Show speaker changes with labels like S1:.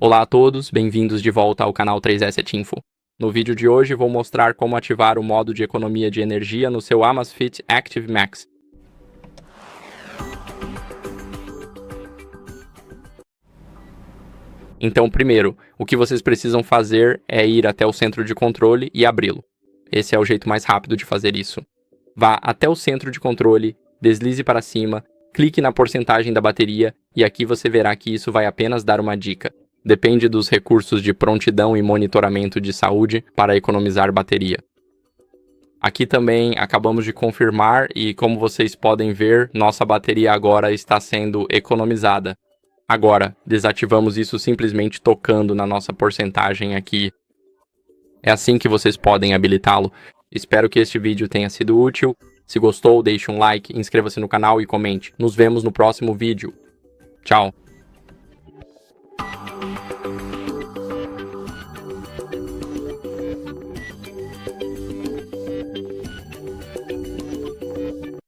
S1: Olá a todos, bem-vindos de volta ao canal 3S Info. No vídeo de hoje vou mostrar como ativar o modo de economia de energia no seu AMAZFIT Active Max. Então, primeiro, o que vocês precisam fazer é ir até o Centro de Controle e abri-lo. Esse é o jeito mais rápido de fazer isso. Vá até o Centro de Controle, deslize para cima, clique na porcentagem da bateria e aqui você verá que isso vai apenas dar uma dica. Depende dos recursos de prontidão e monitoramento de saúde para economizar bateria. Aqui também acabamos de confirmar e, como vocês podem ver, nossa bateria agora está sendo economizada. Agora, desativamos isso simplesmente tocando na nossa porcentagem aqui. É assim que vocês podem habilitá-lo. Espero que este vídeo tenha sido útil. Se gostou, deixe um like, inscreva-se no canal e comente. Nos vemos no próximo vídeo. Tchau!